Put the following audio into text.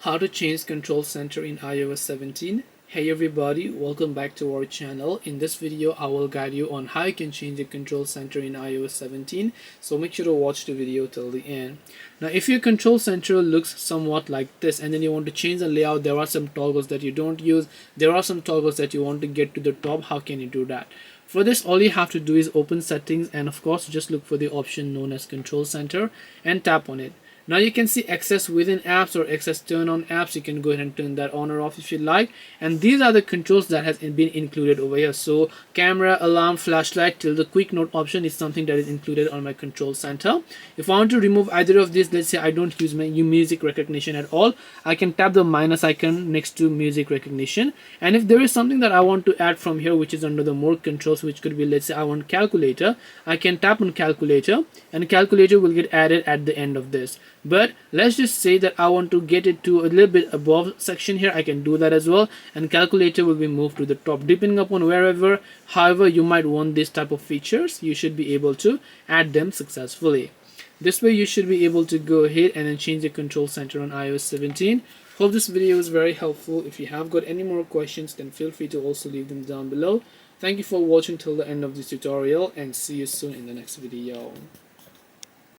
How to change control center in iOS 17. Hey everybody, welcome back to our channel. In this video I will guide you on how you can change the control center in iOS 17, so make sure to watch the video till the end. Now if your control center looks somewhat like this and then you want to change the layout, there are some toggles that you don't use, there are some toggles that you want to get to the top. How can you do that? For this, all you have to do is open settings and of course just look for the option known as control center and tap on it. Now you can see access within apps or access turn on apps. You can go ahead and turn that on or off if you like. And these are the controls that has been included over here. So camera, alarm, flashlight till the quick note option is something that is included on my control center. If I want to remove either of these, let's say I don't use my music recognition at all, I can tap the minus icon next to music recognition. And if there is something that I want to add from here, which is under the more controls, which could be, let's say I want calculator, I can tap on calculator and calculator will get added at the end of this. But let's just say that I want to get it to a little bit above section here. I can do that as well, and calculator will be moved to the top depending upon wherever. However, you might want this type of features, you should be able to add them successfully. This way you should be able to go ahead and then change the control center on iOS 17. Hope this video is very helpful. If you have got any more questions, then feel free to also leave them down below. Thank you for watching till the end of this tutorial and see you soon in the next video.